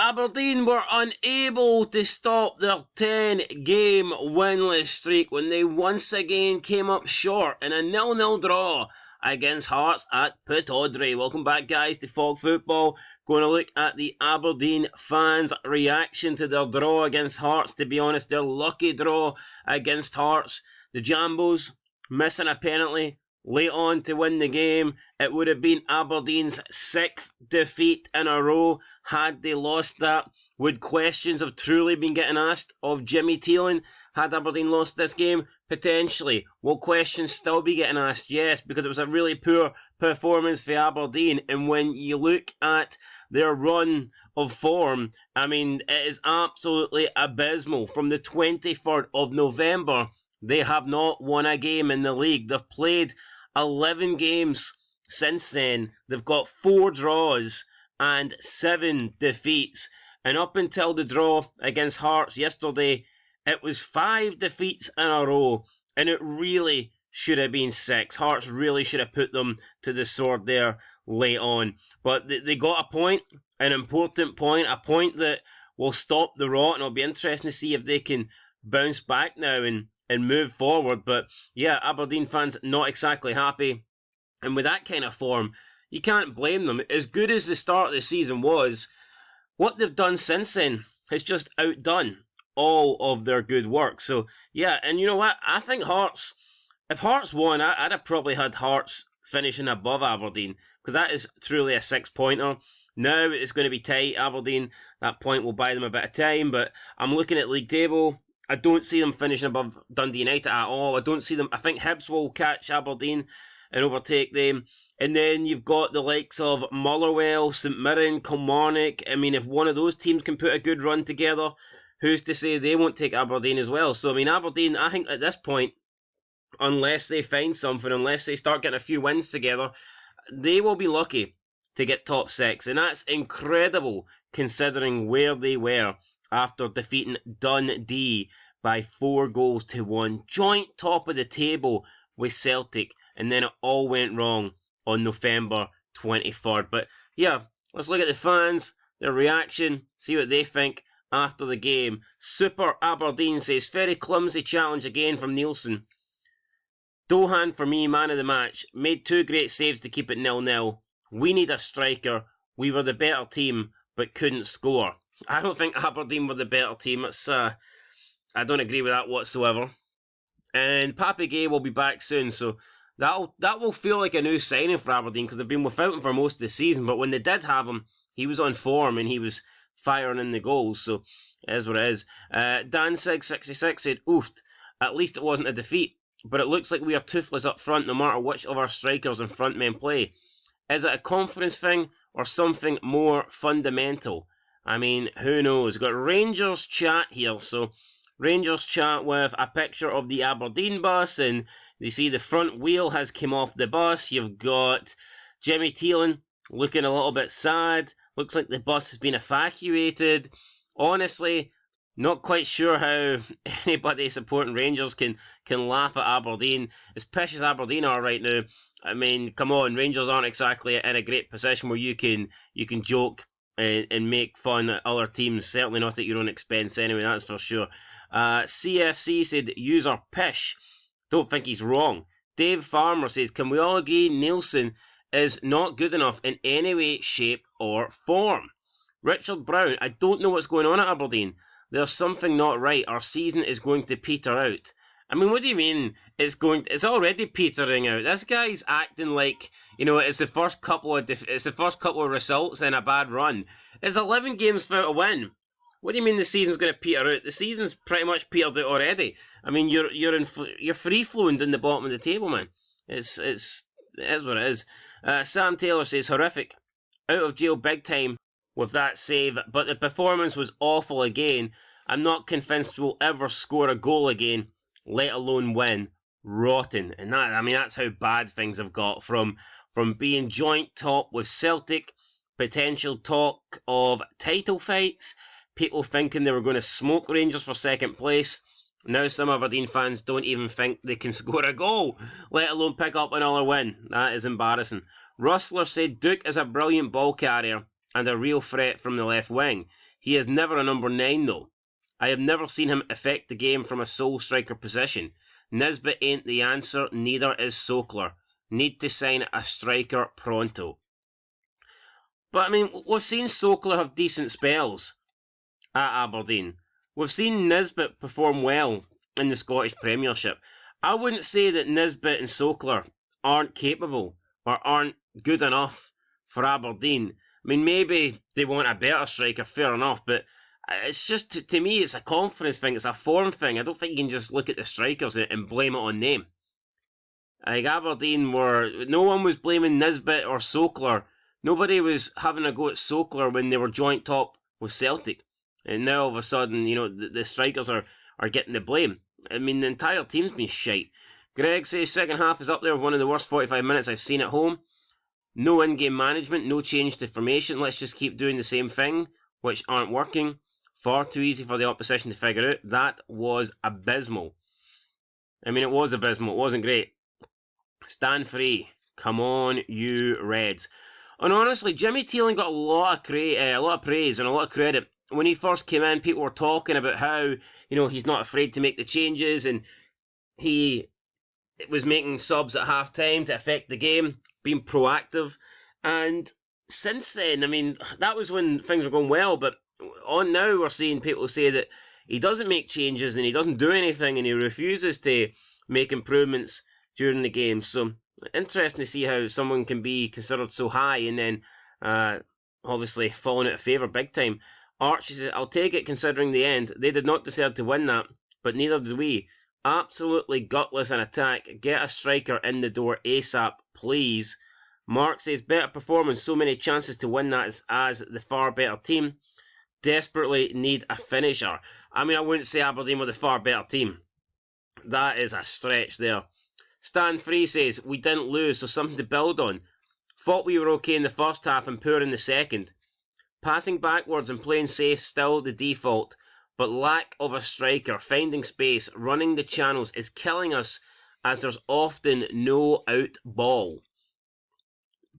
Aberdeen were unable to stop their 10-game winless streak when they once again came up short in a 0-0 draw against Hearts at Pittodrie. Welcome back, guys, to Fog Football. Going to look at the Aberdeen fans' reaction to their draw against Hearts. To be honest, their lucky draw against Hearts. The Jambos missing a penalty late on to win the game. It would have been Aberdeen's 6th defeat in a row had they lost that. Would questions have truly been getting asked of Jimmy Thelin had Aberdeen lost this game? Potentially. Will questions still be getting asked? Yes, because it was a really poor performance for Aberdeen. And when you look at their run of form, I mean, it is absolutely abysmal. From the 23rd of November, they have not won a game in the league. They've played 11 games since then. They've got 4 draws and 7 defeats. And up until the draw against Hearts yesterday, it was 5 defeats in a row. And it really should have been 6. Hearts really should have put them to the sword there late on. But they got a point, an important point, a point that will stop the rot. And it'll be interesting to see if they can bounce back now and move forward. But yeah, Aberdeen fans not exactly happy. And with that kind of form, you can't blame them. As good as the start of the season was, what they've done since then has just outdone all of their good work. So yeah, and you know what? I think Hearts, if Hearts won, I'd have probably had Hearts finishing above Aberdeen, because that is truly a 6-pointer. Now it's going to be tight. Aberdeen, that point will buy them a bit of time, but I'm looking at league table. I don't see them finishing above Dundee United at all. I don't see them. I think Hibs will catch Aberdeen and overtake them. And then you've got the likes of Motherwell, St Mirren, Kilmarnock. I mean, if one of those teams can put a good run together, who's to say they won't take Aberdeen as well? So, I mean, Aberdeen, I think at this point, unless they find something, unless they start getting a few wins together, they will be lucky to get top 6. And that's incredible considering where they were after defeating Dundee by 4-1. Joint top of the table with Celtic, and then it all went wrong on November 23rd. But yeah, let's look at the fans, their reaction, see what they think after the game. Super Aberdeen says, very clumsy challenge again from Nielsen. Dohan for me, man of the match. Made 2 great saves to keep it 0-0. We need a striker. We were the better team, but couldn't score. I don't think Aberdeen were the better team. I don't agree with that whatsoever. And Papi Gay will be back soon, so that will feel like a new signing for Aberdeen, because they've been without him for most of the season. But when they did have him, he was on form and he was firing in the goals. So it is what it is. Dan666 said, oofed. At least it wasn't a defeat. But it looks like we are toothless up front no matter which of our strikers and front men play. Is it a confidence thing or something more fundamental? I mean, who knows? We've got Rangers chat here. So Rangers chat with a picture of the Aberdeen bus, and you see the front wheel has come off the bus. You've got Jimmy Thelin looking a little bit sad. Looks like the bus has been evacuated. Honestly, not quite sure how anybody supporting Rangers can laugh at Aberdeen. As pish as Aberdeen are right now, I mean, come on, Rangers aren't exactly in a great position where you can joke and make fun at other teams. Certainly not at your own expense anyway, that's for sure. CFC said, user pish. Don't think he's wrong. Dave Farmer says, can we all agree Nielsen is not good enough in any way, shape or form? Richard Brown, I don't know what's going on at Aberdeen. There's something not right. Our season is going to peter out. I mean, what do you mean it's already petering out? This guy's acting like, you know, it's the first couple of results in a bad run. It's 11 games without a win. What do you mean the season's going to peter out? The season's pretty much petered out already. I mean, you're free flowing down the bottom of the table, man. It is what it is. Sam Taylor says, horrific. Out of jail big time with that save, but the performance was awful again. I'm not convinced we'll ever score a goal again, let alone win. Rotten. And that's how bad things have got from being joint top with Celtic, potential talk of title fights, people thinking they were going to smoke Rangers for second place. Now some Aberdeen fans don't even think they can score a goal, let alone pick up another win. That is embarrassing. Rustler said, Duke is a brilliant ball carrier. and a real threat from the left wing. He is never a number 9 though. I have never seen him affect the game from a sole striker position. Nisbet ain't the answer, neither is Sokler. Need to sign a striker pronto. But I mean, we've seen Sokler have decent spells at Aberdeen. We've seen Nisbet perform well in the Scottish Premiership. I wouldn't say that Nisbet and Sokler aren't capable or aren't good enough for Aberdeen. I mean, maybe they want a better striker, fair enough, but it's just, to me, it's a confidence thing, it's a form thing. I don't think you can just look at the strikers and blame it on them. Like, Aberdeen no one was blaming Nisbet or Sokler. Nobody was having a go at Sokler when they were joint top with Celtic. And now all of a sudden, the strikers are getting the blame. I mean, the entire team's been shite. Greg says second half is up there with one of the worst 45 minutes I've seen at home. No in-game management, no change to formation. Let's just keep doing the same thing, which aren't working. Far too easy for the opposition to figure out. That was abysmal. I mean, it was abysmal. It wasn't great. Stand free. Come on, you Reds. And honestly, Jimmy Thelin got a lot of praise and a lot of credit. When he first came in, people were talking about how, he's not afraid to make the changes, and he was making subs at half-time to affect the game, being proactive. And since then, I mean, that was when things were going well, but on now we're seeing people say that he doesn't make changes and he doesn't do anything and he refuses to make improvements during the game. So, interesting to see how someone can be considered so high and then obviously falling out of favour big time. Archie says, I'll take it considering the end. They did not deserve to win that, but neither did we. Absolutely gutless in attack. Get a striker in the door ASAP, please. Mark says, better performance, so many chances to win that as the far better team. Desperately need a finisher. I mean, I wouldn't say Aberdeen were the far better team. That is a stretch there. Stan Free says, we didn't lose, so something to build on. Thought we were okay in the first half and poor in the second. Passing backwards and playing safe still the default, but lack of a striker, finding space, running the channels is killing us as there's often no out ball.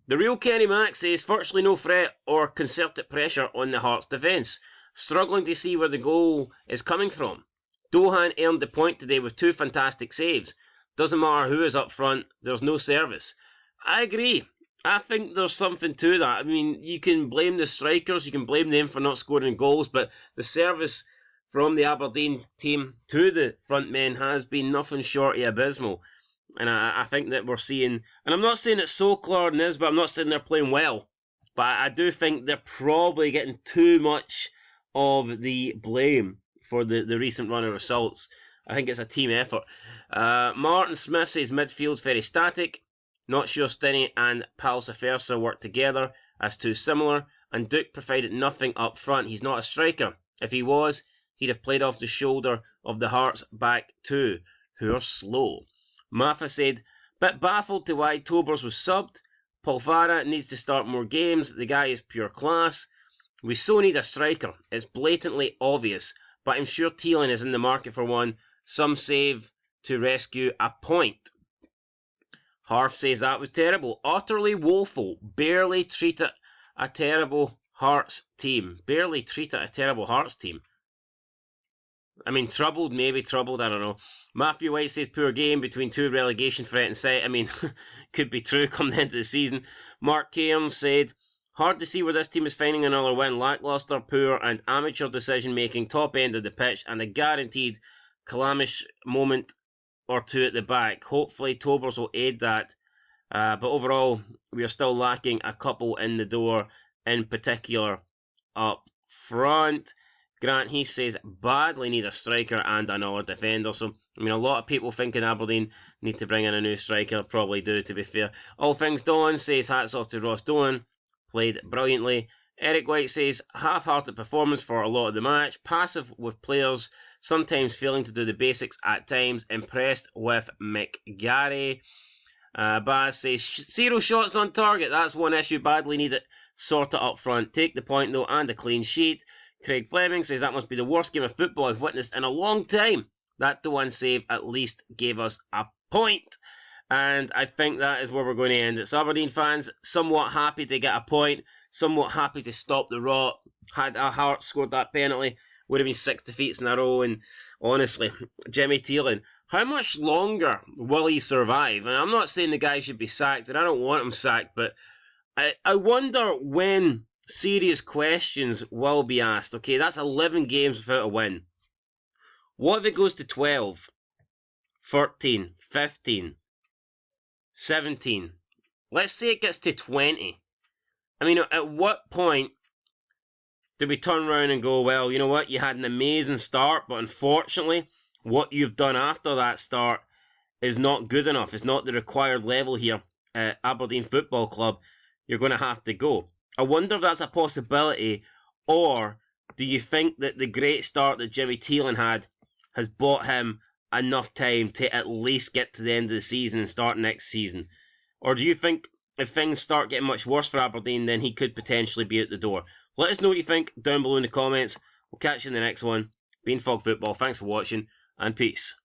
The real Kenny Mack says virtually no threat or concerted pressure on the Hearts defence. Struggling to see where the goal is coming from. Dohan earned the point today with 2 fantastic saves. Doesn't matter who is up front, there's no service. I agree. I think there's something to that. I mean, you can blame the strikers, you can blame them for not scoring goals, but the service from the Aberdeen team to the front men has been nothing short of abysmal. And I think that we're seeing, and I'm not saying it's Sokler and Nisbet, I'm not saying they're playing well, but I do think they're probably getting too much of the blame for the recent run of results. I think it's a team effort. Martin Smith says midfield's very static. Not sure Stinney and Palsafersa work together as too similar, and Duke provided nothing up front. He's not a striker. If he was, he'd have played off the shoulder of the Hearts back two, who are slow. Maffa said, bit baffled to why Tobers was subbed. Polvara needs to start more games. The guy is pure class. We so need a striker. It's blatantly obvious, but I'm sure Thelin is in the market for one. Some save to rescue a point. Harf says that was terrible. Utterly woeful. Barely treated a terrible Hearts team. Barely treated a terrible Hearts team. I mean, troubled, maybe troubled, I don't know. Matthew White says poor game between two relegation threatened sides. I mean, could be true come the end of the season. Mark Cairns said, hard to see where this team is finding another win. Lackluster, poor and amateur decision making, top end of the pitch, and a guaranteed Kalamish moment or two at the back. Hopefully Tobers will aid that. But overall, we are still lacking a couple in the door, in particular up front. Grant Heath says badly need a striker and another defender. So, I mean, a lot of people thinking Aberdeen need to bring in a new striker. Probably do, to be fair. All Things Dawn says hats off to Ross Dolan. Played brilliantly. Eric White says half-hearted performance for a lot of the match. Passive with players, sometimes failing to do the basics at times. Impressed with McGarry. Baz says 0 shots on target. That's one issue. Badly needed. Sort it up front. Take the point though and a clean sheet. Craig Fleming says that must be the worst game of football I've witnessed in a long time. That the one save at least gave us a point. And I think that is where we're going to end it. So Aberdeen fans, somewhat happy to get a point, somewhat happy to stop the rot. Had Hearts scored that penalty, would have been 6 defeats in a row. And honestly, Jimmy Thelin, how much longer will he survive? And I'm not saying the guy should be sacked, and I don't want him sacked, but I wonder when serious questions will be asked. Okay, that's 11 games without a win. What if it goes to 12, 13, 15, 17? Let's say it gets to 20. I mean, at what point do we turn around and go, well, you know what, you had an amazing start, but unfortunately, what you've done after that start is not good enough. It's not the required level here at Aberdeen Football Club. You're going to have to go. I wonder if that's a possibility, or do you think that the great start that Jimmy Thelin had has bought him enough time to at least get to the end of the season and start next season? Or do you think if things start getting much worse for Aberdeen, then he could potentially be out the door? Let us know what you think down below in the comments. We'll catch you in the next one. Bean Fog Football, thanks for watching, and peace.